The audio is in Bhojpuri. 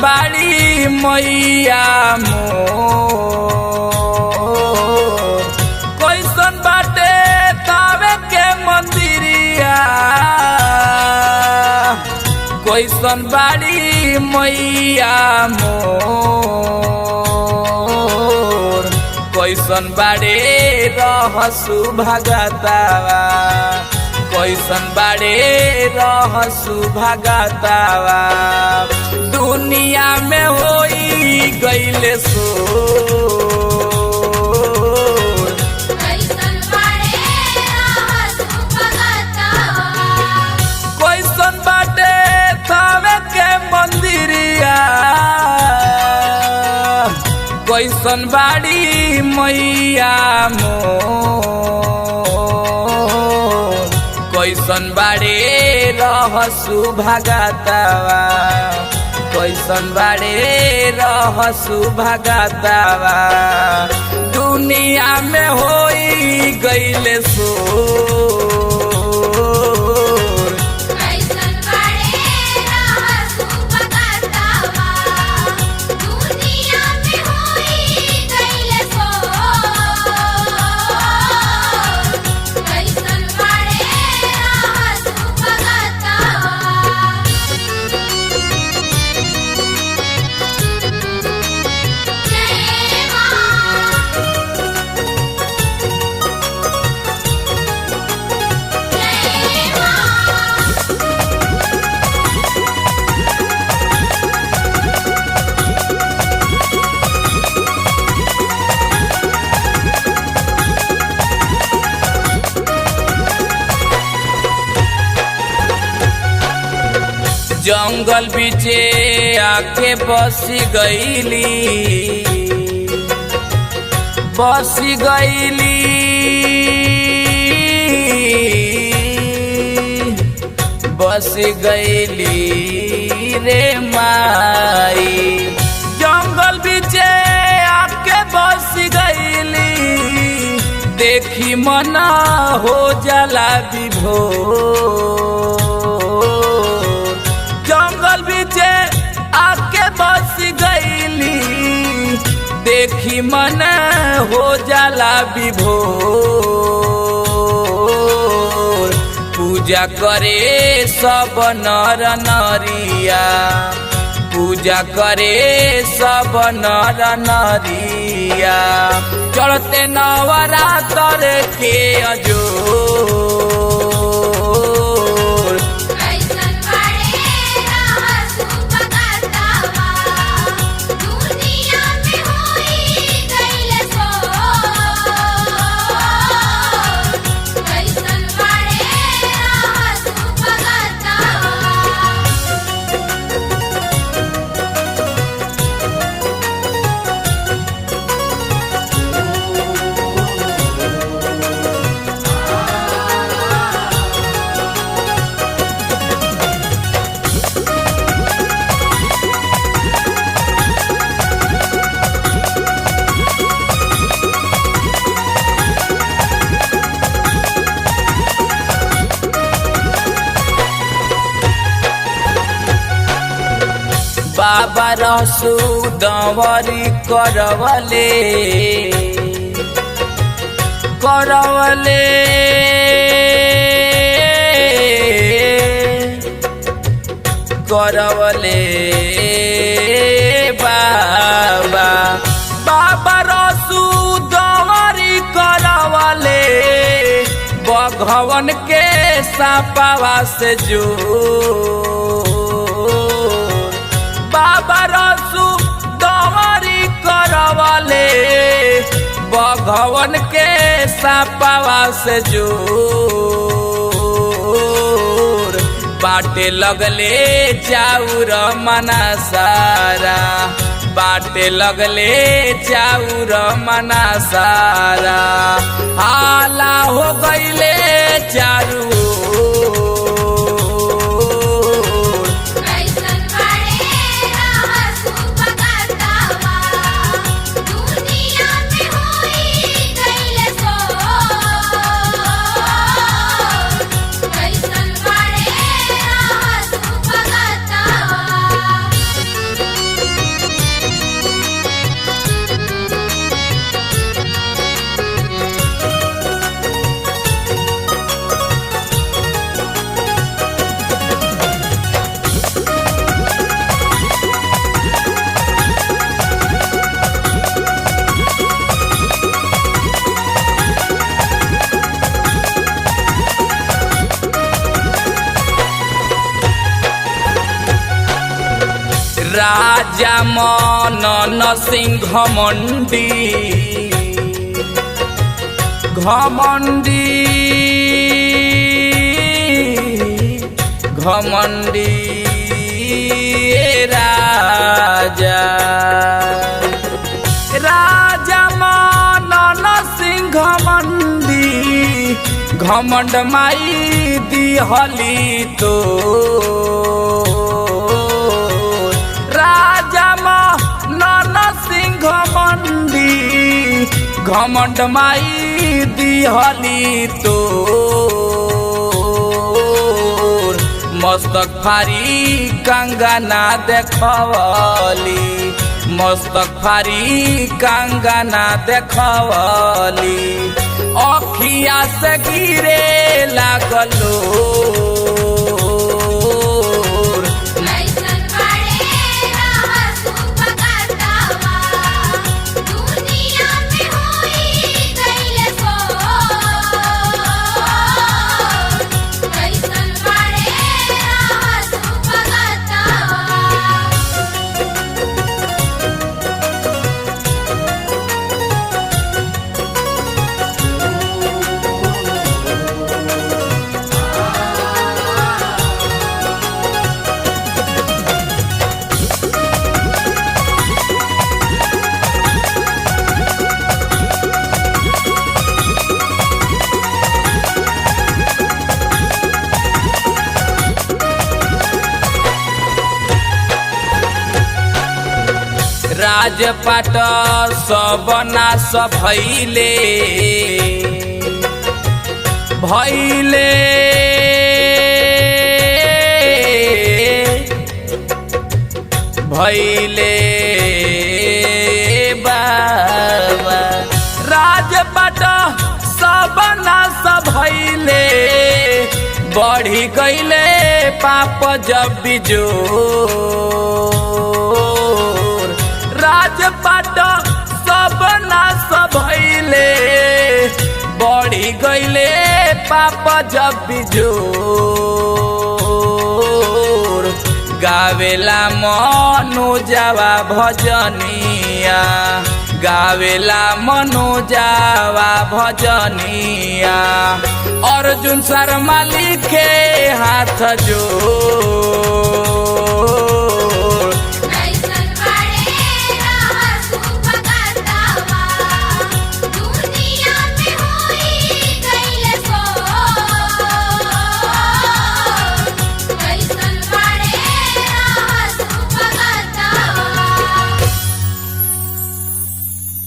बाड़ी मैया मोर कैसन बाटे तावे के मंदिरिया कैसन बाड़ी मैया मोर कैसन बाड़े रहसु भगतावा कैसन बाड़े रहसु भगतावा दुनिया में होई गईले सो कैसन बाड़े रहसु भगतावा कैसन बाटे थावे के मंदिरिया कैसन बाड़ी मैया मोर कैसन बाड़े रहसु भगतावा कैसन बाड़े रहसु भगतावा दुनिया में होई गईले सो कैसन बाड़े रहसु भगतावा दुनिया में होई गईले सो कैसन बाड़े रहसु भगतावा जय मां जय मां जंगल बीचे आके बसी गईली बसी गईली रे माई जंगल बीचे आके बसी गईली देखी मना हो जाला विभोर जंगल बीचे आके बस गईली देखी मन हो जाला विभोर पूजा करे सब नर नरिया पूजा करे सब नर नरिया चढ़ते नवरात्र के अजोर कैसन बाड़े रहसु भगतावा दुनिया में होई गईले सो कैसन बाड़े रहसु भगतावा बाबा रहसु दंवरी करवले बाबा बाबा रहसु दंवरी करवले भगवान के सापावा से जो बाबा रहसु दंवरी करवले भगवान के सापावा से जोर बाटे लगले चाउर मना सारा बाटे लगले चाउर मना सारा हाला हो गईले चारू कैसन बाड़े रहसु भगतावा दुनिया में होई गईले सो कैसन बाड़े रहसु भगतावा राजा मनन सिंह घमंडी घमंडी घमंडी राजा राजा मनन सिंह घमंडी घमंड माई दिहली तो राजा मनन सिंह घमंडी घमंड माई दिहली तो मस्तक फारी कंगना देखवली मस्तक फारी कंगना देखवली अखिया से गिरे लागलो कैसन बड़े रहसु भगतवा दुनिया में होई गइले सो कैसन बड़े रहसु भगतवा राजपाट सब नाश भइले भइले भइले बाबा राजपाट सब नाश भइले बढ़ी गइले पाप जब बिजोर राजपाट सब नाश भइले बढ़ी गइले पाप जब बिजोर गावेला मनोजावा भजनिया गावेला मनोजावा भजनिया अर्जुन शर्मा लिखे हाथ जोड़